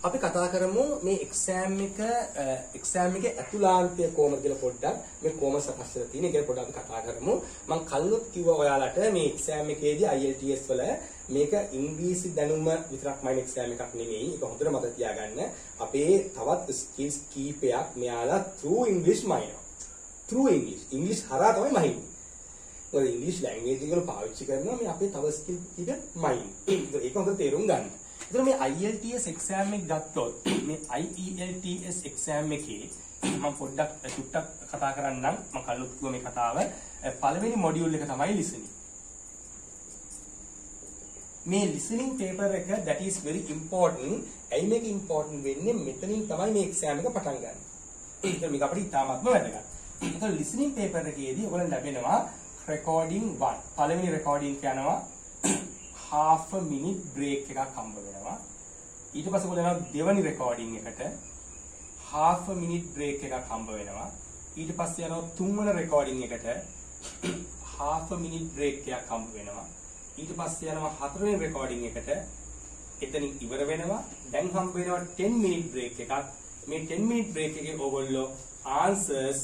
අපි කතා කරමු මේ exam එකේ අතුලාන්තය කොහොමද කියලා පොඩ්ඩක් මේ කොහොම සකස් කරලා තියෙන එක පොඩ්ඩක් අපි කතා කරමු. මම කල්ලොත් කිව්වා ඔයාලට මේ exam එකේදී IELTS වල මේක ඉංග්‍රීසි දැනුම විතරක් මයින් exam එකක් නෙමෙයි. ඒක හොඳට මතක තියාගන්න. අපේ තවත් skills කීපයක් මෙයාලා through English මයින්නවා. through English හරහා තමයි මහින්නේ. මොකද English language එක පාවිච්චි කරනවා මේ අපේ තව skill කීප මයින්. ඒක හොඳට තේරුම් ගන්න. ඉතින් මේ IELTS exam එක ගත්තොත් මේ IELTS exam එකේ මම පොඩ්ඩක් චුට්ටක් කතා කරන්නම්. මම කලින් කිව්වා මේ කතාව. පළවෙනි මොඩියුල් එක තමයි listening. මේ listening paper එක that is very important. ඇයි මේක important වෙන්නේ? මෙතනින් තමයි මේ exam එක පටන් ගන්න. ඒක මේක අපිට ඉතාමත්ම වැදගත්. ඒතකොට listening paper එකේදී ඔයගොල්ලෝ ලැබෙනවා recording 1. පළවෙනි recording යනවා half a minute break එකක් හම්බ වෙනවා. ඊට පස්සේ ඔයගොල්ලෝ යනවා දෙවනි recording එකට half a minute break එකක් හම්බ වෙනවා. ඊට පස්සේ යනවා තුන්වන recording එකට half a minute break එකක් හම්බ වෙනවා. ඊට පස්සේ යනවා හතරවෙනි recording එකට එතනින් ඉවර වෙනවා. දැන් හම්බ වෙනවා 10 minute break එකක්. මේ 10 minute break එකේ ඔයගොල්ලෝ answers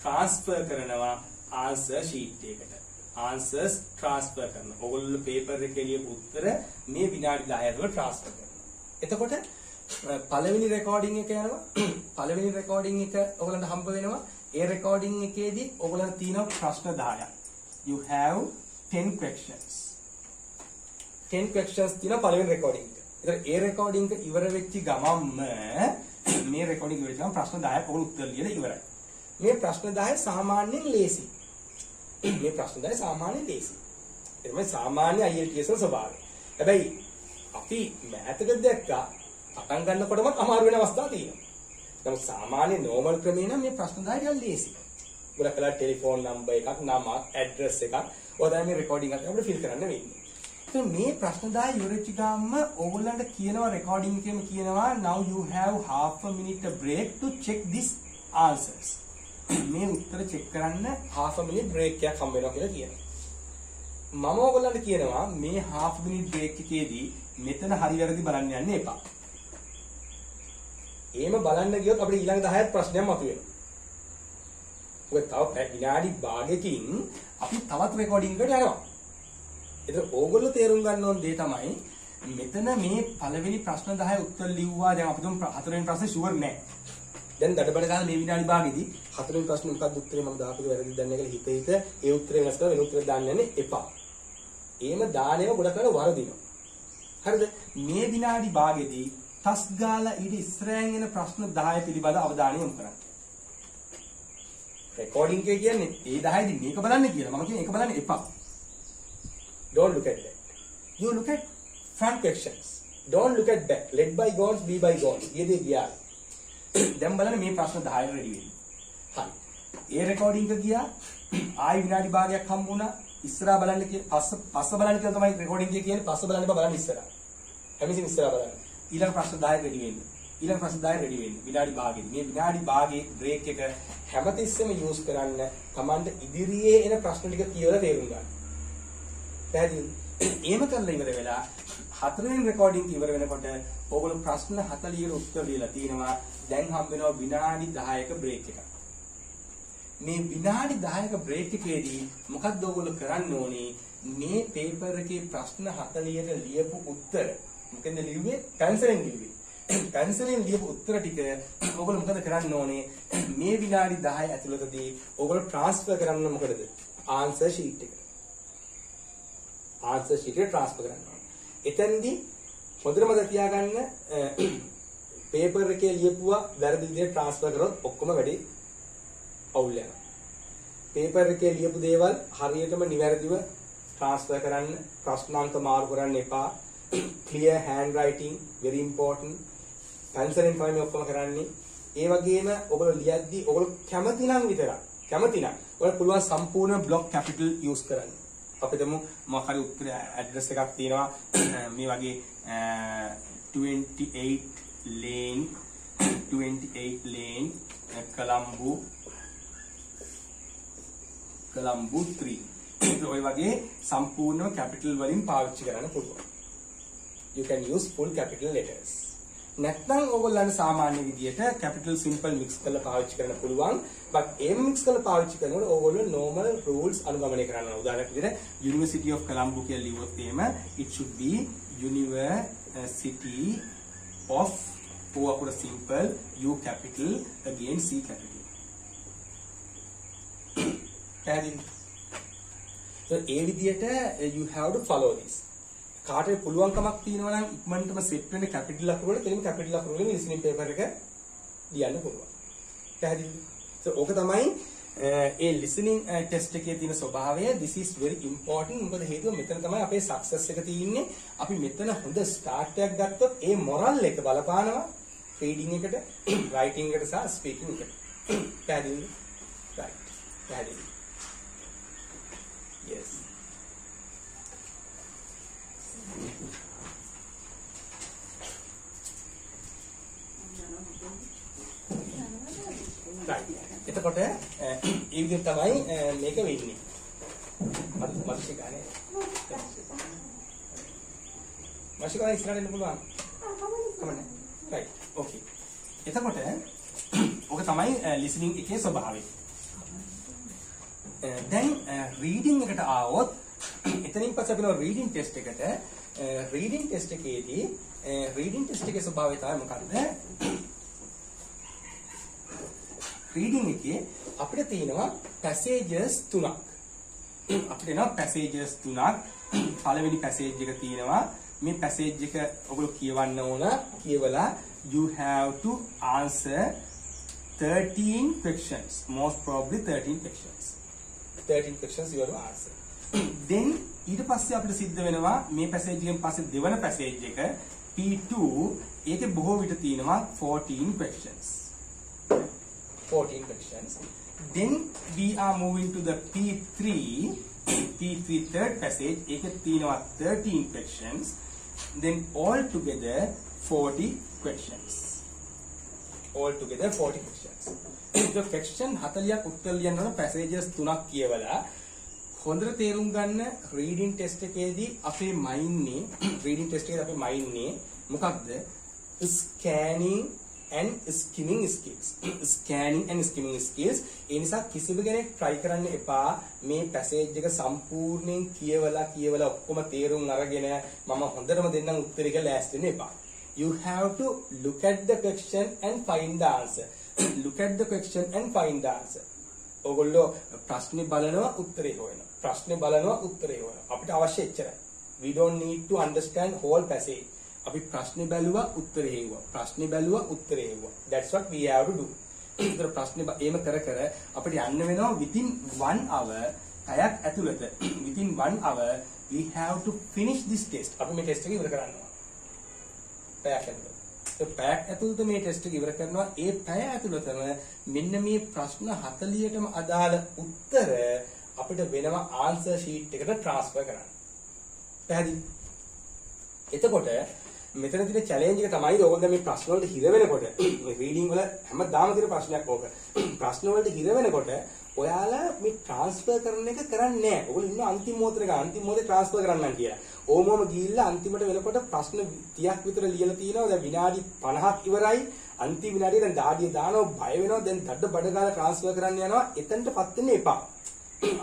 transfer කරනවා answer sheet එකට. answers transfer කරනවා. ඔයගොල්ලෝ paper එකේ ලියපු උත්තර මේ විනාඩි 10 ඇතුළත transfer කරනවා. එතකොට පළවෙනි recording එක යනවා. පළවෙනි recording එක ඔයගලන්ට හම්බ වෙනවා. ඒ recording එකේදී ඔයගලන්ට තියෙනවා ප්‍රශ්න 10ක්. You have 10 questions. 10 questions තියෙනවා පළවෙනි recording එක. ඒතර ඒ recording එක ඉවර වෙච්ච ගමන්ම මේ recording ඉවර වෙච්ච ගමන් ප්‍රශ්න 10ක් ඔයගොල්ලෝ උත්තර ලියලා ඉවරයි. මේ ප්‍රශ්න 10 සාමාන්‍යයෙන් ලේසි. මේ ප්‍රශ්න 10 සාමාන්‍යයෙන් ලේසි. ඒ තමයි සාමාන්‍ය IELTS වල ස්වභාවය. හැබැයි අපි මෑතක දැක්කා පටන් ගන්නකොටම අමාරු වෙන අවස්ථා තියෙනවා. නමුත් සාමාන්‍ය normal ක්‍රමේ නම් මේ ප්‍රශ්න 10 ටිකක් ලේසි. ගොඩක් වෙලා ටෙලිෆෝන් නම්බර් එකක්, නමක්, ඇඩ්‍රස් එකක් ඔයාලා මේ රෙකෝඩින් එකක් අපිට ෆිල් කරන්න වෙන්නේ. ඉතින් මේ ප්‍රශ්න 10 ඉවරෙච්ච ගාම ඕගොල්ලන්ට කියනවා රෙකෝඩින් එකේම කියනවා now you have half a minute break to check this answers. මේ උත්තර චෙක් කරන්න half a minute break එකක් හම්බ වෙනවා කියලා කියනවා. මම ඔයගොල්ලන්ට කියනවා මේ half minute break එකේදී මෙතන හරි වැරදි බලන්න යන්න එපා. එහෙම බලන්න ගියොත් අපිට ඊළඟ 10ත් ප්‍රශ්නයක් මතුවෙනවා. ඔය තව විනාඩි භාගයකින් අපි තවත් රෙකෝඩින් එකට යනවා. ඒතර ඕගොල්ලෝ තේරුම් ගන්න ඕන දේ තමයි මෙතන මේ පළවෙනි ප්‍රශ්න 10 උත්තර ලිව්වා. දැන් අපි තුන් හතරවෙනි ප්‍රශ්නේ ෂුවර් නැහැ. දැන් දඩබඩ ගාලා මේ විනාඩි භාගෙදී හතරවෙනි ප්‍රශ්නේ මොකක්ද උත්තරේ මම දාපු වැරදි දන්නේ කියලා හිත ඒ උත්තරේ වෙනස් කරලා වෙන උත්තරයක් දාන්න යන්නේ එපා. එහෙම දානේම ගොඩක් අය වරදිනවා. හරිද? මේ විනාඩි භාගෙදී තස් ගාලා ඊට ඉස්සරහින් එන ප්‍රශ්න 10 පිළිබඳ අවධානය යොමු කරන්න. රෙකෝඩින් එකේ කියන්නේ ඒ 10දී මේක බලන්න කියලා. මම කියන්නේ ඒක බලන්න එපා. Don't look at that. You look at front questions. Don't look at back. Let bygones be bygones. ඊයේ ගියා. දැන් බලන්න මේ ප්‍රශ්න 10 රෙඩි වෙන්නේ. හරි. ඒ රෙකෝඩින් එක ගියා. ආයි විනාඩි භාගයක් හම්බ වුණා. ඉස්සරහා බලන්න කියලා පස්ස බලන්න කියලා තමයි රෙකෝඩින් එකේ කියන්නේ. පස්ස බලන්න එපා බලන්න ඉස්සරහා. හැමතිස්සෙම ඉස්සරහා බලන්න. ඊළඟ ප්‍රශ්න 10 රෙඩි වෙන්න. ඊළඟ ප්‍රශ්න 10 රෙඩි වෙන්න. විනාඩි භාගෙදී. මේ විනාඩි භාගයේ බ්‍රේක් එක හැමතිස්සෙම යූස් කරන්න. Tamanට ඉදිරියේ එන ප්‍රශ්න ටික කියලා තේරුම් ගන්න. පැහැදිලිද? එහෙම කරලා ඉවර වෙලා හතරවෙනි රෙකෝඩින් ඉවර වෙනකොට ඕගොල්ලෝ ප්‍රශ්න 40 කට උත්තර දීලා තිනවා. දැන් හම්බ වෙනවා විනාඩි 10ක බ්‍රේක් එකක්. මේ විනාඩි 10ක බ්‍රේක් එකේදී මොකක්ද ඕගොල්ලෝ කරන්න ඕනේ? මේ පේපර් එකේ ප්‍රශ්න 40ට ලියපු උත්තර මොකෙන්ද ලියුවේ? පැන්සලෙන් ලියුවේ. පැන්සලෙන් ලියපු උත්තර ටික ඕගොල්ලෝ මොකද කරන්න ඕනේ? මේ විනාඩි 10 ඇතුළතදී ඕගොල්ලෝ ට්‍රාන්ස්ෆර් කරන්න මොකටද? ආන්සර් ෂීට් එකට. ආන්සර් ෂීට් එක ට්‍රාන්ස්ෆර් කරනවා. එතෙන්දී හොඳට මතක තියාගන්න පේපර් එකේ ලියපුවා වැරදි විදිහට ට්‍රාන්ස්ෆර් කරොත් ඔක්කොම වැඩි අවුල් යනවා. පේපර් එකේ ලියපු දේවල් හරියටම නිවැරදිව ට්‍රාන්ස්ෆර් කරන්න, ප්‍රශ්නාංක මාරු කරන්න එපා. clear handwriting very important. penciling තමයි මේ ඔක්කොම කරන්නේ. ඒ වගේම ඔයගොල්ලෝ ලියද්දී ඔයගොල්ලෝ කැමති නම් විතරක් ඔයාලා පුළුවන් සම්පූර්ණ block capital use කරන්න. අපිටම මොකක් හරි උත්තර ඇඩ්‍රස් එකක් තියෙනවා මේ වගේ 28 lane Colombo 3 ඔය වගේ සම්පූර්ණ capital වලින් පාවිච්චි කරන්න පුළුවන්. You can use full capital letters. නැත්නම් ඕගොල්ලන්ට සාමාන්‍ය විදියට capital simple mix කරලා පාවිච්චි කරන්න පුළුවන්. but m mix කරලා පාවිච්චි කරනකොට ඕගොල්ලෝ normal rules අනුගමනය කරන්න ඕන. උදාහරණයක් විදියට University of Colombo කියලා ලියුවොත් එහෙම it should be University of O අකුර simple U capital again C capital. so ඒ විදියට you have to follow this. කාටේ පුළුවන්කමක් තියෙනවා නම් ඉක්මනටම සෙට් වෙන කැපිටල් අකුර වල තේම කැපිටල් අකුර වලින් ලිසනින් පේපර් එක ලියන්න පුළුවන්. පැහැදිලිද? so ඕක තමයි ඒ ලිසනින් ටෙස්ට් එකේ තියෙන ස්වභාවය. this is very important. මොකද හේතුව මෙතන තමයි අපේ සක්සස් එක තියෙන්නේ. අපි මෙතන හොඳ ස්ටාර්ට් එකක් ගත්තොත් ඒ මොරල් එක බලපානවා රීඩින් එකට, රයිටින් එකට සහ ස්පීකින් එකට. පැහැදිලිද? right. පැහැදිලි. yes. එතකොට ඒ විදිහට තමයි මේක වෙන්නේ. මානසිකානේ. මානසිකානේ ඉස්සරහට එන්න පුළුවන්. කමන්නේ. right. okay. එතකොට ඔක තමයි listening එකේ ස්වභාවය. දැන් reading එකට ආවොත් එතනින් පස්සේ අපි නෝ reading test එකට reading test එකේදී reading test එකේ ස්වභාවය තමයි මොකක්ද? reading එකේ අපිට තියෙනවා passages තුනක්. අපිට එනවා passages තුනක්. පළවෙනි passage එක තියෙනවා. මේ passage එක ඔයගොල්ලෝ කියවන්න ඕන. කියවලා you have to answer 13 questions. Most probably 13 questions. 13 questions you have to answer. then ඊට පස්සේ අපිට සිද්ධ වෙනවා මේ passage එකෙන් පස්සේ දෙවන passage එක P2 ඒකේ බොහෝ විට තියෙනවා 14 questions. 14 questions. Then we are moving to the P3 third passage. ඒකේ තියෙනවා 13 questions. Then all together 40 questions. All together 40 questions. The question 40ක් උත්තර ලියන්න ඕන passages 3ක් කියවලා හොඳට තේරුම් ගන්න reading test එකේදී අපේ mind නේ මොකක්ද? scanning and skimming skills. scanning and skimming skills. ඒ නිසා කිසිම කෙනෙක් try කරන්න එපා මේ passage එක සම්පූර්ණයෙන් කියවලා ඔක්කොම තේරුම් අරගෙන මම හොඳටම දෙන්නම් උත්තරේ කියලා ලෑස්ති වෙන්න එපා. You have to look at the question and find the answer. look at the question and find the answer. ඕගොල්ලෝ ප්‍රශ්නේ බලනවා උත්තරේ හොයනවා. ප්‍රශ්නේ බලනවා උත්තරේ හොයනවා. අපිට අවශ්‍ය එච්චරයි. We don't need to understand whole passage. අපි ප්‍රශ්නේ බැලුවා උත්තරේ හෙව්වා. ප්‍රශ්නේ බැලුවා උත්තරේ හෙව්වා. That's what we have to do. ඒතර ප්‍රශ්නේ එහෙම කර අපිට යන්න වෙනවා within 1 hour පැයක් ඇතුළත within 1 hour we have to finish this test. අපි මේ ටෙස්ට් එක ඉවර කරන්න ඕන. පැයක් ඇතුළත. ඒ පැයක් ඇතුළත මේ ටෙස්ට් එක ඉවර කරනවා. ඒ පැය ඇතුළතම මෙන්න මේ ප්‍රශ්න 40ටම අදාළ උත්තර අපිට වෙනවා ආන්සර් ෂීට් එකට ට්‍රාන්ස්ෆර් කරන්න. පැහැදිලි? එතකොට මෙතන තියෙන චැලෙන්ජ් එක තමයි ඕගොල්ලෝ මේ ප්‍රශ්න වලට හිර වෙනකොට මේ රීඩින් වල හැමදාම තියෙන ප්‍රශ්නයක් ඕක. ප්‍රශ්න වලට හිර වෙනකොට ඔයාලා මේ ට්‍රාන්ස්ෆර් කරන එක කරන්නේ නැහැ. ඕගොල්ලෝ ඉන්න අන්තිම මොහොතේ ට්‍රාන්ස්ෆර් කරන්නම් කියලා. ඕමම ගිහිල්ලා අන්තිමට වෙනකොට ප්‍රශ්න 30ක් විතර ලියලා තියෙනවා. දැන් විනාඩි 50ක් ඉවරයි. අන්තිම විනාඩිය දැන් දාඩිය දානවා, බය වෙනවා. දැන් දඩ බඩ ගාලා ට්‍රාන්ස්ෆර් කරන්න යනවා. එතනටපත් වෙන්න එපා.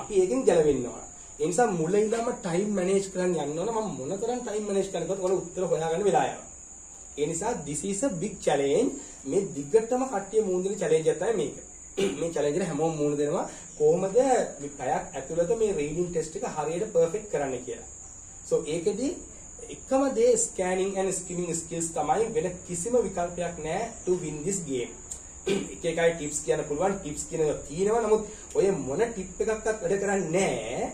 අපි ඒකෙන් ගැලවෙන්න ඕන. ඒ නිසා මුල ඉඳන්ම ටයිම් මැනේජ් කරන්න යන්න ඕන. මම මොනතරම් ටයිම් මැනේජ් කරනකොට ඔයාලා උත්තර හොයාගන්න වෙලා යනවා. ඒ නිසා this is a big challenge. මේ දිගටම කට්ටිය මුහුණ දෙන challenge එක තමයි මේක. මේ challenge එක හැමෝම මුහුණ දෙනවා. කොහොමද මේ පැයක් ඇතුළත මේ reading test එක හරියට perfect කරන්න කියලා. so ඒකෙදි එකම දේ scanning and skimming skills තමයි. වෙන කිසිම විකල්පයක් නැහැ to win this game. එක එකයි tips කියන්න පුළුවන්. tips කියනවා තියෙනවා. නමුත් ඔය මොන tip එකක්වත් වැඩ කරන්නේ නැහැ.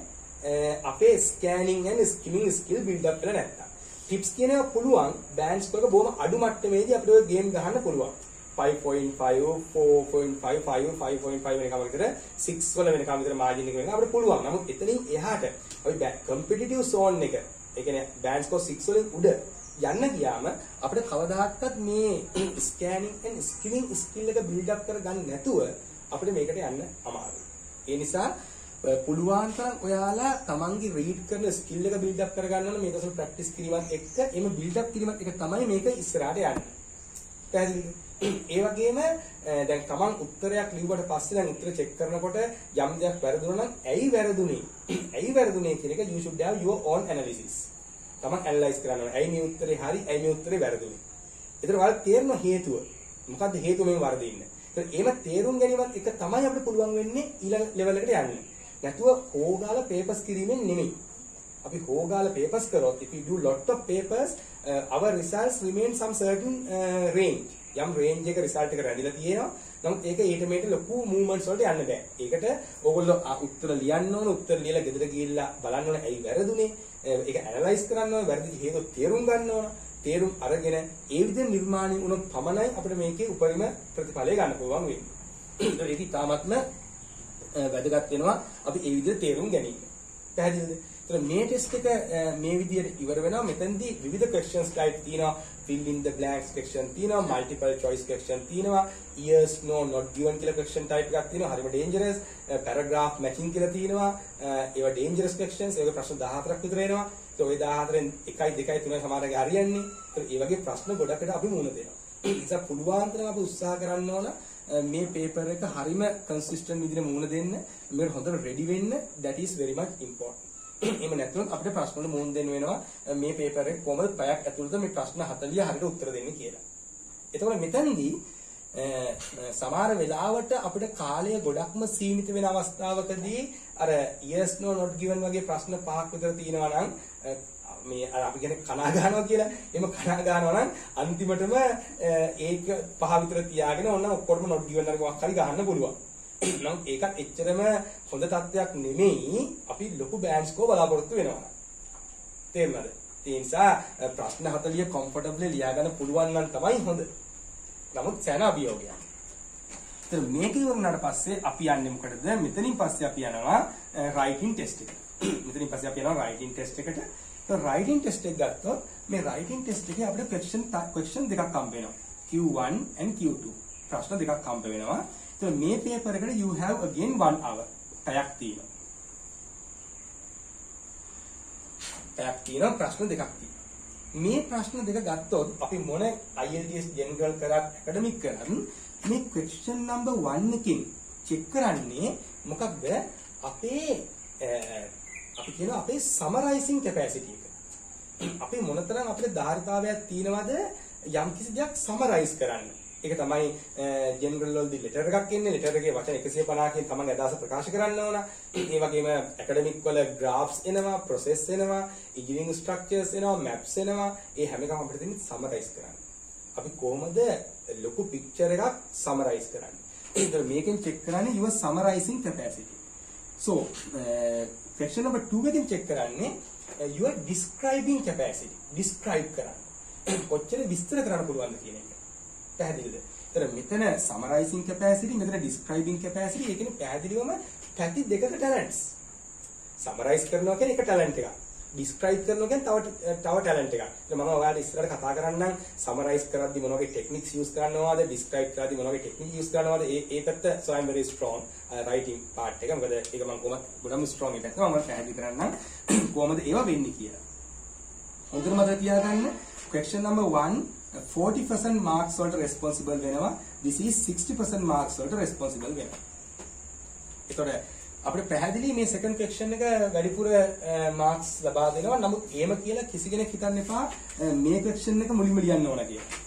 අපේ scanning and skimming skill build up කරලා නැත්තම්. tips කියනවා පුළුවන් bands වලක බොහොම අඩු මට්ටමේදී අපිට ඔය ගේම් ගහන්න පුළුවන්. 5.5 4.5 5.5 වෙනකම් විතර 6 වල වෙනකම් විතර මාජින් එක වෙනකම් අපිට පුළුවන්. නමුත් එතනින් එහාට ඔය competitive zone එක ඒ කියන්නේ bands કો 6 වලින් උඩ යන්න ගියාම අපිට කවදාහක්වත් මේ scanning and skimming skill එක build up කරගන්න නැතුව අපිට මේකට යන්න අමාරුයි. ඒ නිසා පුළුවන් තරම් ඔයාලා තමන්ගේ රීඩ් කරන ස්කිල් එක බිල්ඩ් අප් කරගන්න ඕන. මේක සල් ප්‍රැක්ටිස් කිරීමත් එක්ක එම බිල්ඩ් අප් කිරීමත් එක තමයි මේක ඉස්සරහට යන්නේ. පැහැදිලිද? ඒ වගේම දැන් තමන් උත්තරයක් ලියුවට පස්සේ දැන් උත්තර චෙක් කරනකොට යම් දෙයක් වැරදුනා නම් ඇයි වැරදුනේ? ඇයි වැරදුනේ කියන එක you should have your own analysis. තමන් ඇනලයිස් කරන්න ඕනේ. ඇයි මේ උත්තරේ හරි? ඇයි මේ උත්තරේ වැරදුනේ? ඒතර ඔයාලා තේරෙන හේතුව. මොකද්ද හේතුව මේ වරදින්නේ? ඒතර ඒව තේරුම් ගැනීමත් එක තමයි අපිට පුළුවන් වෙන්නේ ඊළඟ ලෙවල් එකට යන්න. නැතුව හොගාලා පේපර්ස් කිරීමෙන් නෙමෙයි. අපි හොගාලා පේපර්ස් කරොත් if we do lot of papers our results remain some certain range. යම් රේන්ජ් එක රිසල්ට් එක රැඳිලා තියෙනවා. නමුත් ඒක ඊට මේට ලොකු මූවමන්ට්ස් වලට යන්න බෑ. ඒකට ඕගොල්ලෝ උත්තර ලියන්න ඕන, උත්තර ලියලා ගෙදර ගිහිල්ලා බලන්න ඕන ඇයි වැරදුනේ. ඒක ඇනලයිස් කරන්න ඕන, වැරදි හේතු තේරුම් ගන්න ඕන. තේරුම් අරගෙන ඒ විදිහ නිර්මාණය වුණොත් පමණයි අපිට මේකේ උපරිම ප්‍රතිඵලය ගන්න පුළුවන් වෙන්නේ. ඒක ඉතාමත්ම වැදගත් වෙනවා අපි ඒ විදිහ තේරුම් ගැනීම. පැහැදිලිද? ඒතර මේ ටෙස්ට් එක මේ විදිහට ඉවර වෙනවා. මෙතනදී විවිධ questions type තියෙනවා. fill in the blanks question තියෙනවා, multiple choice question තියෙනවා, yes no not given කියලා question type එකක් තියෙනවා. හරිම dangerous. paragraph matching කියලා තියෙනවා. ඒවා dangerous questions. ඒවගේ ප්‍රශ්න 14ක් විතර එනවා. ඒ 14න් 1යි 2යි 3යි සමහරගේ හරියන්නේ. ඒ වගේ ප්‍රශ්න ගොඩකට අපි මුහුණ දෙනවා. ඒ නිසා පුළුවන් තරම් අපි උත්සාහ කරන්න ඕන මේ පේපර් එක හරිම consistent විදිහට මුහුණ දෙන්න. මේකට හොඳට ready වෙන්න. that is very much important. එහෙම නැත්නම් අපිට ප්‍රශ්න වල මුහුණ දෙන්න වෙනවා මේ පේපර් එක කොහොමද පැයක් ඇතුළත මේ ප්‍රශ්න 40 හරියට උත්තර දෙන්නේ කියලා. එතකොට මෙතනදී සමහර වෙලාවට අපිට කාලය ගොඩක්ම සීමිත වෙන අවස්ථාවකදී අර yes no not given වගේ ප්‍රශ්න පහක් විතර තියෙනවා නම් මේ අර අපි කියන්නේ කනා ගන්නවා කියලා. එහෙම කනා ගන්නවා නම් අන්තිමටම ඒක පහ විතර තියාගෙන ඕන ඔක්කොම not given වගේ මොකක් හරි ගන්න පුළුවන්. නම් ඒකත් එච්චරම හොඳ තත්ත්වයක් නෙමෙයි. අපි ලොකු බෑන්ඩ් ස්කෝර් බලාපොරොත්තු වෙනවා. තේරුණාද? ඒ නිසා ප්‍රශ්න 40 කම්ෆර්ටබ්ලි ලියා ගන්න පුළුවන් නම් තමයි හොඳ. නමුත් සෑහෙන අභියෝගයක්. ඒතර මේක ඉවරනාට පස්සේ අපි යන්නේ මොකටද? මෙතනින් පස්සේ අපි යනවා රයිටින් ටෙස්ට් එකට. මෙතනින් පස්සේ අපි යනවා රයිටින් ටෙස්ට් එකට. ඒතර රයිටින් ටෙස්ට් එක ගත්තොත් මේ රයිටින් ටෙස්ට් එකේ අපිට ක්වෙස්චන් දෙකක් හම්බ වෙනවා. Q1 and Q2. ප්‍රශ්න දෙකක් හම්බ වෙනවා. So මේ paper එකට you have again 1 hour. පැයක් තියෙනවා. පැයක් තියෙනවා ප්‍රශ්න දෙකක් තියෙනවා. මේ ප්‍රශ්න දෙක ගත්තොත් අපි මොන IELTS general කරත් academic කරත් මේ question number 1 එකකින් check කරන්නේ මොකක්ද? අපේ අපි කියන අපේ summarizing capacity එක. අපි මොනතරම් අපේ ධාරිතාවයක් තියෙනවද යම් කිසි දෙයක් summarize කරන්න. ඒක තමයි ජෙනරල් වලදී ලෙටර් එකක් එන්නේ. ලෙටර් එකේ වචන 150කින් තමයි අදහස ප්‍රකාශ කරන්න ඕන. ඒ වගේම ඇකඩමික් වල ග්‍රාෆ්ස් එනවා, ප්‍රොසෙස් එනවා, ඉන්ජිනියරින් ස්ට්‍රක්චර්ස් එනවා, මැප්ස් එනවා. ඒ හැම එකම අපිට තියෙන්නේ සමරයිස් කරන්න. අපි කොහොමද ලොකු පික්චර් එකක් සමරයිස් කරන්නේ? ඒතර මේකෙන් චෙක් කරන්නේ your summarizing capacity. So question number 2 එකෙන් චෙක් කරන්නේ your describing capacity. describe කරන්න. කොච්චර විස්තර කරන්න පුළුවන්ද කියන එක. පැහැදිලිද? ඒතර මෙතන summarizing capacity, මෙතන describing capacity. ඒ කියන්නේ පැහැදිලිවම පැති දෙකක talents. summarize කරනවා කියන්නේ එක talent එකක්. describe කරනවා කියන්නේ තව talent එකක්. ඒත් මම ඔයාලට ඉස්සරහට කතා කරන්නම් summarize කරද්දි මොන වගේ techniques use කරනවද, describe කරද්දි මොන වගේ technique use කරනවද. ඒ පැත්ත so I'm very strong writing part එක. මොකද ඒක මම කොහොමද ගොඩම strong එකක්. මම පැහැදිලි කරන්නම් කොහොමද ඒව වෙන්නේ කියලා. හොඳට මතක තියාගන්න question number 1 40% marks වලට responsible වෙනවා. This is 60% marks වලට responsible වෙනවා. ඒතකොට අපිට පැහැදිලි මේ second question එක වැඩිපුර marks ලබා දෙනවා. නමුත් එහෙම කියලා කිසි කෙනෙක් හිතන්න එපා මේ question එක මුලින්ම ලියන්න ඕන කියලා.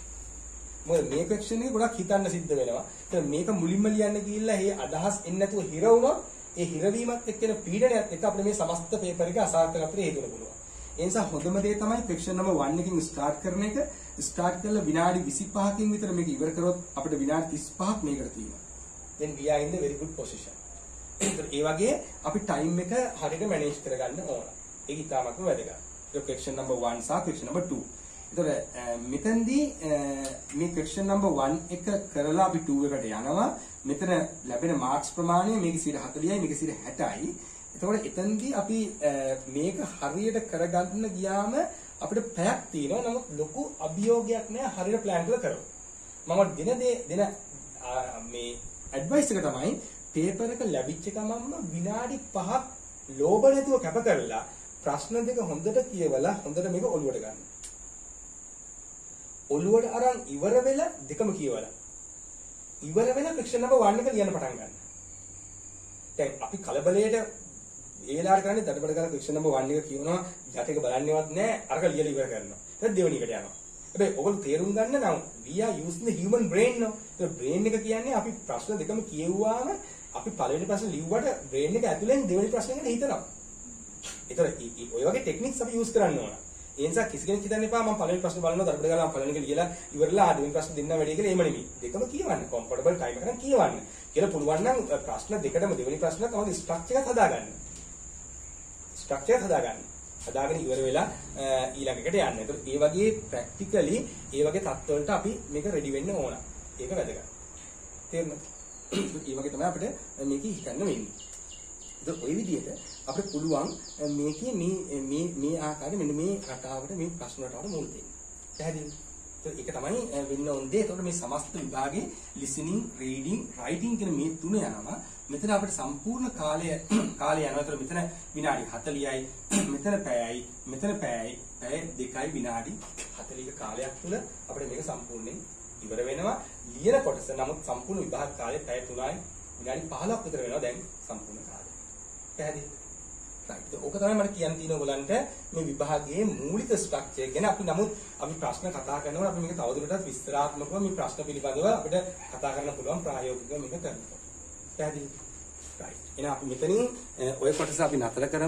මොකද මේ question එක ගොඩක් හිතන්න සිද්ධ වෙනවා. ඒත් මේක මුලින්ම ලියන්න ගිහිල්ලා මේ අදහස් එන්නේ නැතුව හිර වුණොත් ඒ හිරවීමත් එක්කෙන පීඩනයත් එක්ක අපිට මේ සමස්ත paper එක අසාර්ථකත්වයට හේතු වෙන්න පුළුවන්. ඒ නිසා හොඳම දේ තමයි question number 1 එකකින් start කරන එක. start කරලා විනාඩි 25කින් විතර මේක ඉවර කරොත් අපිට විනාඩි 35ක් මේකට තියෙනවා. then we are in the very good position. ඒ වගේ අපි time එක හරියට manage කරගන්න ඕන. ඒක ඉතාමත්ම වැදගත්. ඒක question number 1 සහ question number 2. ඒතර මෙතෙන්දී මේ question number 1 එක කරලා අපි 2 එකට යනවා. මෙතන ලැබෙන marks ප්‍රමාණය මේක 40යි මේක 60යි. එතකොට එතෙන්දී අපි මේක හරියට කරගන්න ගියාම අපිට පැයක් තියෙනවා. නමුත් ලොකු අභියෝගයක් නෑ හරියට plan කරලා කරමු. මම දින මේ advice එක තමයි paper එක ලැබිච්ච ගමන්ම විනාඩි 5ක් ලෝභ නැතුව කැප කරලා ප්‍රශ්න දෙක හොඳට කියවලා හොඳට මේක ඔලුවට ගන්න. ඔළුවට අරන් ඉවර වෙලා දෙකම කියවලා. ඉවර වෙලා ෆ්‍රික්ෂන් නම්බර් 1 එක ලියන්න පටන් ගන්න. දැන් අපි කලබලයට ඒ වෙලාවට කරන්නේ දඩබඩ කරලා ෆ්‍රික්ෂන් නම්බර් 1 එක කියවනවා යට එක බලන්නේවත් නැහැ අරක ලියලා ඉවර කරනවා. ඊට දෙවෙනි එකට යනවා. හැබැයි ඔයගොල්ලෝ තේරුම් ගන්න නම් we are using the human brain now. A brain එක කියන්නේ අපි ප්‍රශ්න දෙකම කියවුවාම අපි පළවෙනි ප්‍රශ්නේ ලිව්වට brain එක ඇතුලෙන් දෙවෙනි ප්‍රශ්නෙකට හිතනවා. ඒතර ඔය වගේ ටෙක්නික්ස් අපි යූස් කරන්න ඕන. ඒ නිසා කිසි කෙනෙක් හිතන්න එපා මම පළවෙනි ප්‍රශ්නේ බලනවා දඩබඩ ගාලා පළවෙනි එක ලියලා ඉවරලා දෙවෙනි ප්‍රශ්නේ දෙන්න වැඩි කියලා එහෙම නෙමෙයි. දෙකම කියවන්න. comfortable time එකෙන් කියවන්න. කියලා පුළුවන් නම් ප්‍රශ්න දෙකටම දෙවෙනි ප්‍රශ්න තමයි ස්ට්‍රක්චර් එකක් හදාගන්න. ස්ට්‍රක්චර් එක හදාගන්න. හදාගෙන ඉවර වෙලා ඊළඟකට යන්න. ඒතර ඒ වගේ ප්‍රැක්ටිකලි ඒ වගේ තත්ත්වවලට අපි මේක රෙඩි වෙන්න ඕන. ඒක වැදගත්. තේරුණාද? ඒ වගේ තමයි අපිට මේක හිතන්න වෙන්නේ. ඒතර ওই විදිහට අපිට පුළුවන් මේකේ මේ ආකාරයෙන් මෙන්න මේ රටාවට මේ ප්‍රශ්න රටාවට මුල් දෙන්න. පැහැදිලිද? ඒක තමයි වෙන්න ඕනේ. ඒතකොට මේ සමස්ත විභාගයේ listening, reading, writing කියන මේ තුන යනවා. මෙතන අපිට සම්පූර්ණ කාලය යනවා. ඒතර මෙතන විනාඩි 40යි, මෙතන පැයයි, මෙතන පැය 2යි විනාඩි 40ක කාලයක් තුල අපිට මේක සම්පූර්ණයෙන් ඉවර වෙනවා. ලියන කොටස නමුත් සම්පූර්ණ විභාග කාලය පැය 3යි විනාඩි 15ක් විතර වෙනවා දැන් සම්පූර්ණ කාලය. පැහැදිලිද? right. ඕක තමයි මට කියන්න තියෙන ඔයගලන්ට මේ විභාගයේ මූලික ස්ට්‍රක්චර් ගැන අපි ප්‍රශ්න කතා කරනකොට අපි මේක තවදුරටත් විස්තරාත්මකව මේ ප්‍රශ්න පිළිබඳව අපිට කතා කරන්න පුළුවන් ප්‍රායෝගිකව මේක කරනකොට. පැහැදිලිද? right. එහෙනම් අපි මෙතනින් ඔය කොටස අපි නතර කරමු.